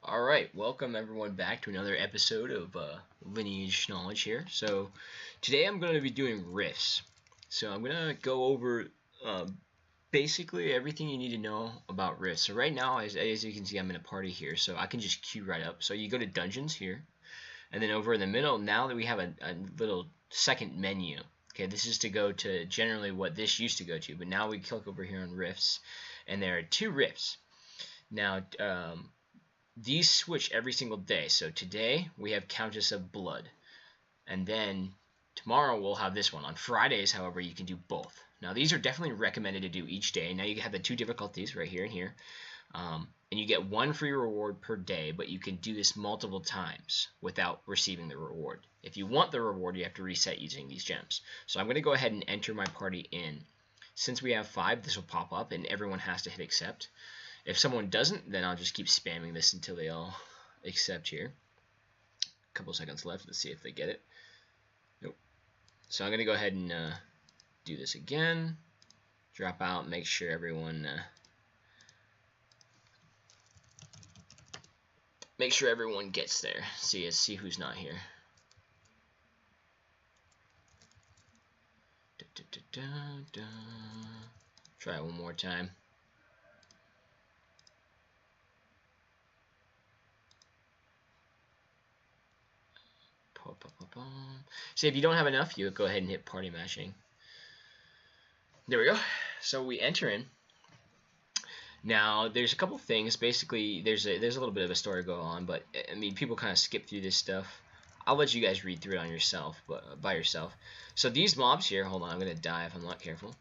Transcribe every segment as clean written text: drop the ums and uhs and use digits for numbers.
Alright, welcome everyone back to another episode of Lineage Knowledge here. So, today I'm going to be doing rifts. So I'm going to go over basically everything you need to know about rifts. So right now, as you can see, I'm in a party here, so I can just queue right up. So you go to Dungeons here, and then over in the middle, now that we have a little second menu. Okay, this is to go to generally what this used to go to, but now we click over here on rifts, and there are two rifts. Now, these switch every single day. So today we have Countess of Blood, and then tomorrow we'll have this one. On Fridays, however, you can do both. Now these are definitely recommended to do each day. Now you have the two difficulties right here and here, and you get one free reward per day, but you can do this multiple times without receiving the reward. If you want the reward, you have to reset using these gems. So I'm going to go ahead and enter my party in. Since we have 5, this will pop up and everyone has to hit accept. If someone doesn't, then I'll just keep spamming this until they all accept here. A couple seconds left. Let's see if they get it. Nope. So I'm going to go ahead and do this again. Drop out, make sure everyone gets there. See who's not here. Try it one more time. So if you don't have enough, you go ahead and hit party matching. There we go. So we enter in. Now there's a couple things. Basically, there's a little bit of a story going on, but I mean people kind of skip through this stuff. I'll let you guys read through it on yourself, but by yourself. So these mobs here. Hold on, I'm gonna die if I'm not careful.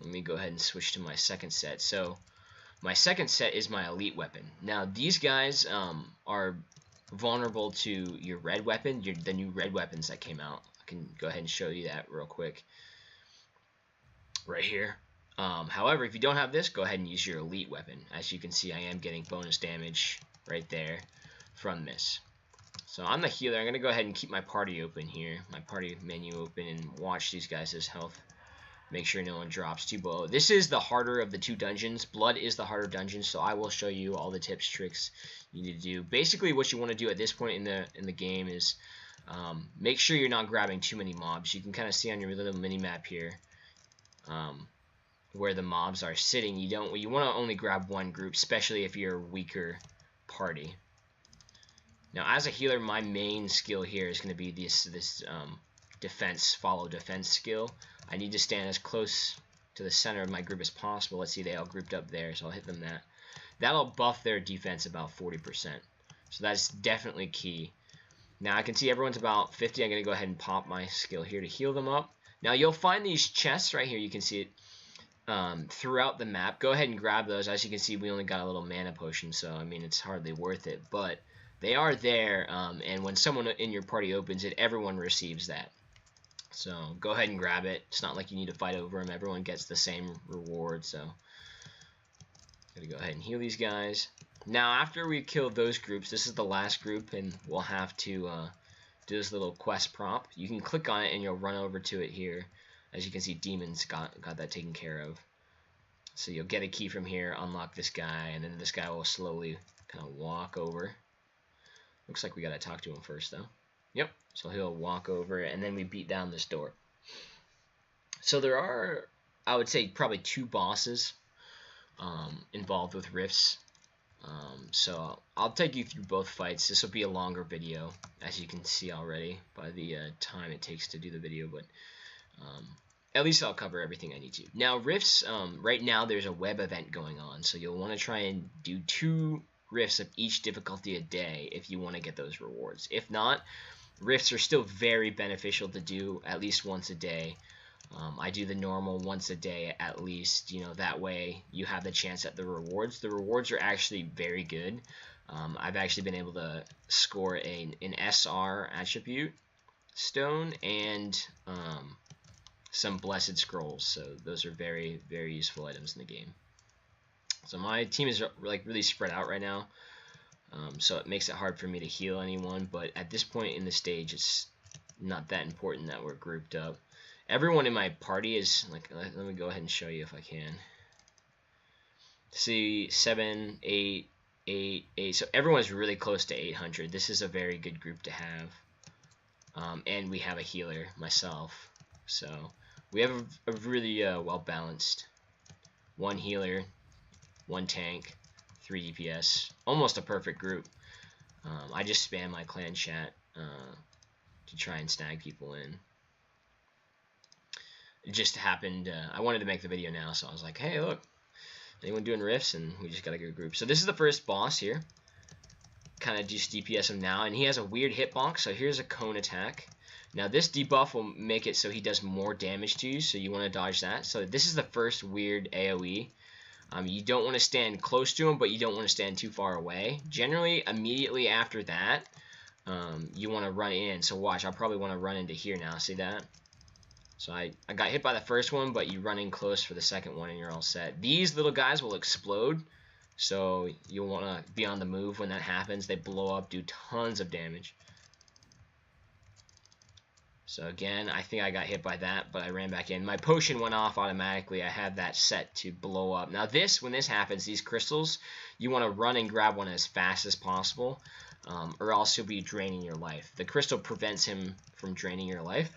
Let me go ahead and switch to my second set. So my second set is my elite weapon. Now these guys are vulnerable to your red weapon, the new red weapons that came out. I can go ahead and show you that real quick right here. However, if you don't have this, go ahead and use your elite weapon. As you can see, I am getting bonus damage right there from this. So I'm the healer. I'm going to go ahead and keep my party open here, my party menu open, and watch these guys' health. Make sure no one drops too below. This is the harder of the two dungeons. Blood is the harder dungeon, so I will show you all the tips, tricks you need to do. Basically, what you want to do at this point in the game is make sure you're not grabbing too many mobs. You can kind of see on your little mini map here where the mobs are sitting. You want to only grab one group, especially if you're a weaker party. Now, as a healer, my main skill here is going to be this follow defense skill. I need to stand as close to the center of my group as possible. Let's see, they all grouped up there, so I'll hit them that. That'll buff their defense about 40%. So that's definitely key. Now I can see everyone's about 50. I'm going to go ahead and pop my skill here to heal them up. Now you'll find these chests right here. You can see it throughout the map. Go ahead and grab those. As you can see, we only got a little mana potion, so I mean it's hardly worth it. But they are there, and when someone in your party opens it, everyone receives that. So go ahead and grab it. It's not like you need to fight over them. Everyone gets the same reward. So gotta go ahead and heal these guys. Now after we kill those groups, this is the last group, and we'll have to do this little quest prompt. You can click on it and you'll run over to it here. As you can see, demons got that taken care of. So you'll get a key from here, unlock this guy, and then this guy will slowly kind of walk over. Looks like we gotta talk to him first though. Yep, so he'll walk over, and then we beat down this door. So there are, I would say, probably 2 bosses involved with rifts. So I'll take you through both fights. This will be a longer video, as you can see already by the time it takes to do the video, but at least I'll cover everything I need to. Now rifts, right now there's a web event going on, so you'll want to try and do 2 rifts of each difficulty a day if you want to get those rewards. If not, rifts are still very beneficial to do at least once a day. I do the normal once a day at least, that way you have the chance at the rewards. The rewards are actually very good. I've actually been able to score an SR attribute stone and some blessed scrolls, so those are very, very useful items in the game. So my team is like really spread out right now, so it makes it hard for me to heal anyone, but at this point in the stage it's not that important that we're grouped up. Everyone in my party is like, let me go ahead and show you if I can. See, 7, 8, So everyone's really close to 800. This is a very good group to have. And we have a healer, myself. So we have a really well balanced. 1 healer, 1 tank, 3 DPS. Almost a perfect group. I just spam my clan chat to try and snag people in. It just happened. I wanted to make the video now, so I was like, hey, look. Anyone doing rifts? And we just got a good group. So this is the first boss here. Kind of just DPS him now. And he has a weird hitbox. So here's a cone attack. Now this debuff will make it so he does more damage to you. So you want to dodge that. So this is the first weird AoE. You don't want to stand close to him, but you don't want to stand too far away. Generally, immediately after that, you want to run in. So watch, I'll probably want to run into here now. See that? So I got hit by the first one, but you run in close for the second one and you're all set. These little guys will explode, so you'll want to be on the move when that happens. They blow up, do tons of damage. So again, I think I got hit by that, but I ran back in. My potion went off automatically. I had that set to blow up. Now when this happens, these crystals, you want to run and grab one as fast as possible, or else you'll be draining your life. The crystal prevents him from draining your life.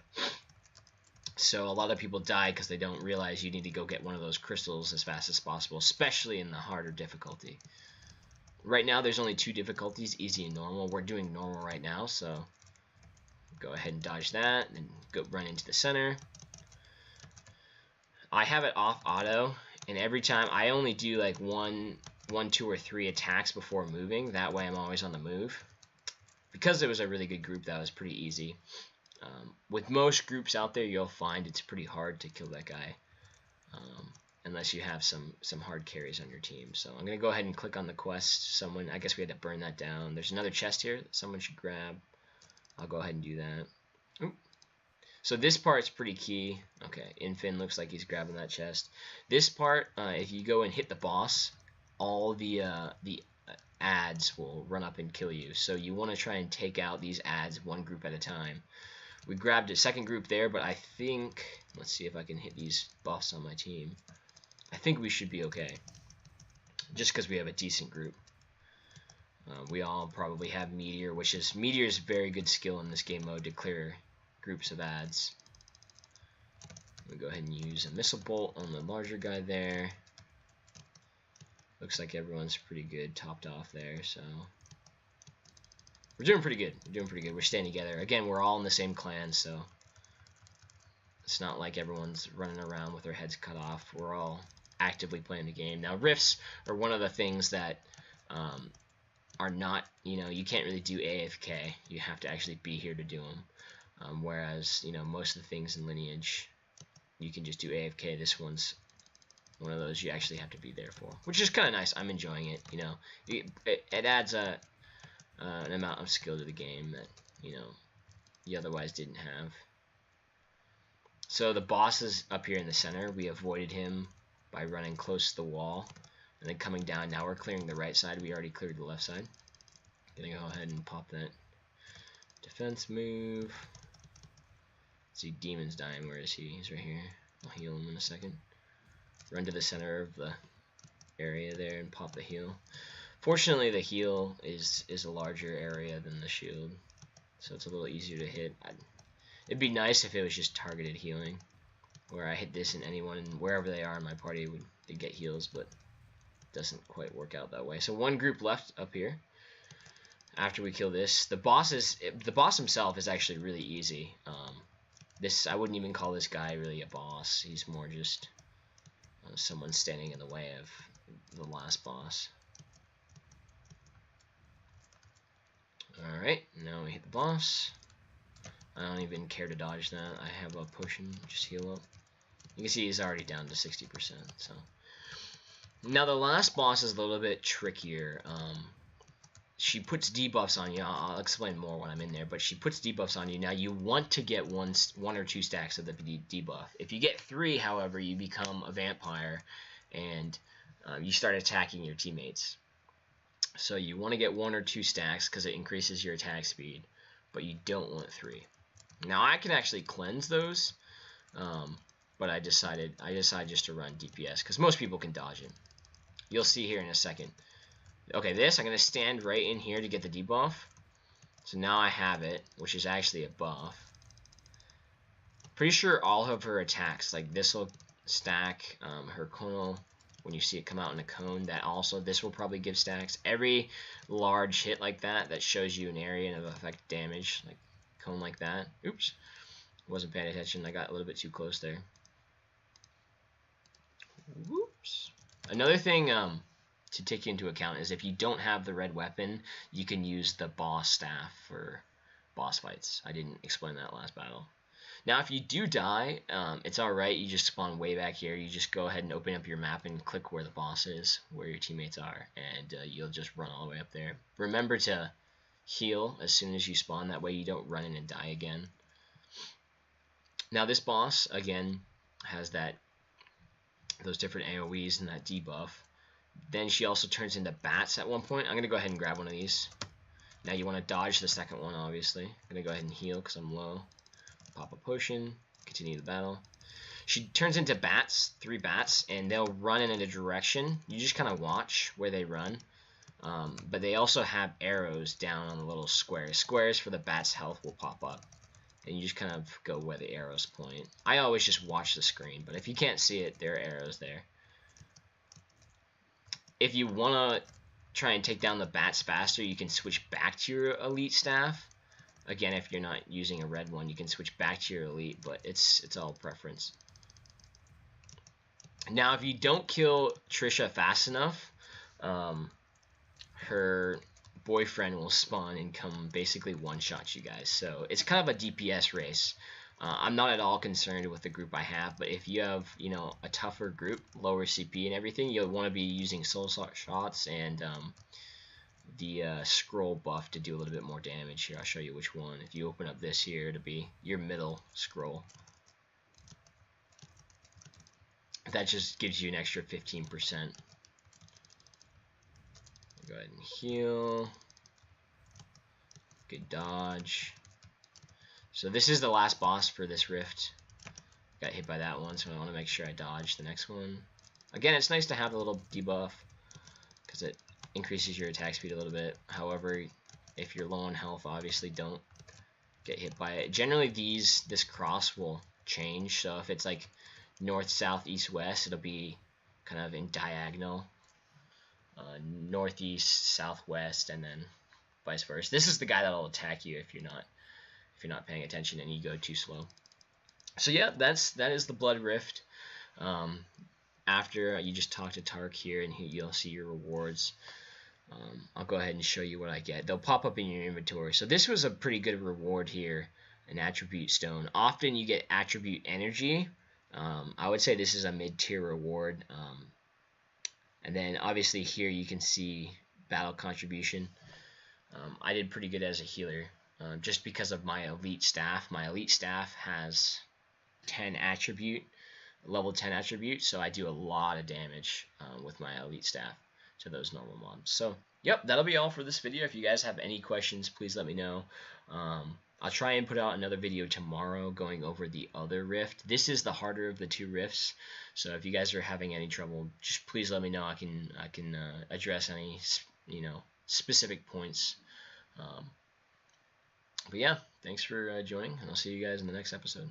So a lot of people die because they don't realize you need to go get one of those crystals as fast as possible, especially in the harder difficulty. Right now there's only 2 difficulties, easy and normal. We're doing normal right now, so go ahead and dodge that and go run into the center. I have it off auto, and every time I only do like 1, 2, or 3 attacks before moving. That way I'm always on the move. Because it was a really good group, that was pretty easy. With most groups out there, you'll find it's pretty hard to kill that guy, unless you have some hard carries on your team. So I'm gonna go ahead and click on the quest. I guess we had to burn that down. There's another chest here that someone should grab. I'll go ahead and do that. Oop. So this part's pretty key. Okay, Infin looks like he's grabbing that chest. This part, if you go and hit the boss, all the ads will run up and kill you. So you want to try and take out these ads one group at a time. We grabbed a second group there, but I think, let's see if I can hit these buffs on my team. I think we should be okay, just because we have a decent group. We all probably have Meteor, Meteor is very good skill in this game mode to clear groups of ads. We go ahead and use a missile bolt on the larger guy there. Looks like everyone's pretty good topped off there, so we're doing pretty good. We're staying together. Again, we're all in the same clan, so it's not like everyone's running around with their heads cut off. We're all actively playing the game. Now, rifts are one of the things that are not, you can't really do AFK. You have to actually be here to do them. Whereas, most of the things in Lineage, you can just do AFK. This one's one of those you actually have to be there for, which is kind of nice. I'm enjoying it. It adds an amount of skill to the game that you otherwise didn't have. So the boss is up here in the center. We avoided him by running close to the wall and then coming down. Now we're clearing the right side. We already cleared the left side. Gonna go ahead and pop that defense move. See, Demon's dying. Where is he? He's right here. I'll heal him in a second. Run to the center of the area there and pop the heal. Fortunately, the heal is a larger area than the shield, so it's a little easier to hit. It'd be nice if it was just targeted healing, where I hit this and anyone wherever they are in my party they'd get heals, but it doesn't quite work out that way. So one group left up here. After we kill this, the boss himself is actually really easy. I wouldn't even call this guy really a boss. He's more just someone standing in the way of the last boss. Alright, now we hit the boss. I don't even care to dodge that. I have a potion, just heal up. You can see he's already down to 60%. So now the last boss is a little bit trickier. She puts debuffs on you. I'll explain more when I'm in there, but she puts debuffs on you. Now you want to get one or two stacks of the debuff. If you get 3, however, you become a vampire and you start attacking your teammates. So you want to get 1 or 2 stacks because it increases your attack speed, but you don't want 3. Now I can actually cleanse those, but I decided just to run DPS because most people can dodge it. You'll see here in a second. Okay, this, I'm going to stand right in here to get the debuff. So now I have it, which is actually a buff. Pretty sure all of her attacks, like this will stack, her conal, when you see it come out in a cone, that also, this will probably give stacks. Every large hit like that shows you an area and of effect damage, like cone like that. Oops, wasn't paying attention, I got a little bit too close there. Whoops. Another thing to take into account is if you don't have the red weapon, you can use the boss staff for boss fights. I didn't explain that last battle. Now, if you do die, it's alright. You just spawn way back here. You just go ahead and open up your map and click where the boss is, where your teammates are, and you'll just run all the way up there. Remember to heal as soon as you spawn. That way you don't run in and die again. Now, this boss, again, has those different AoEs and that debuff. Then she also turns into bats at one point. I'm going to go ahead and grab one of these. Now, you want to dodge the second one, obviously. I'm going to go ahead and heal because I'm low. Pop a potion, continue the battle. She turns into bats, 3 bats, and they'll run in a direction. You just kind of watch where they run. But they also have arrows down on the little squares. Squares for the bat's health will pop up. And you just kind of go where the arrows point. I always just watch the screen, but if you can't see it, there are arrows there. If you want to try and take down the bats faster, you can switch back to your elite staff. Again, if you're not using a red one, you can switch back to your elite, but it's all preference. Now, if you don't kill Trisha fast enough, her boyfriend will spawn and come basically one-shot you guys. So it's kind of a DPS race. I'm not at all concerned with the group I have, but if you have, you know, a tougher group, lower CP and everything, you'll want to be using soul shots and the scroll buff to do a little bit more damage. Here, I'll show you which one. If you open up this here, to be your middle scroll, that just gives you an extra 15%. Go ahead and heal. Good dodge. So this is the last boss for this rift. Got hit by that one, so I want to make sure I dodge the next one. Again, it's nice to have a little debuff because it increases your attack speed a little bit. However, if you're low on health, obviously don't get hit by it. Generally, this cross will change. So if it's like north, south, east, west, it'll be kind of in diagonal. Northeast, southwest, and then vice versa. This is the guy that'll attack you if you're not paying attention and you go too slow. So yeah, that is the Blood Rift. After you just talk to Tark here, and you'll see your rewards. I'll go ahead and show you what I get. They'll pop up in your inventory. So this was a pretty good reward here, an attribute stone. Often you get attribute energy. I would say this is a mid-tier reward. And then obviously here you can see battle contribution. I did pretty good as a healer just because of my elite staff. My elite staff has 10 attribute, level 10 attribute, so I do a lot of damage with my elite staff to those normal mobs. So yep, that'll be all for this video. If you guys have any questions, please let me know. I'll try and put out another video tomorrow going over the other rift. This is the harder of the 2 rifts, so if you guys are having any trouble, just please let me know. I can address any specific points. But yeah, thanks for joining, and I'll see you guys in the next episode.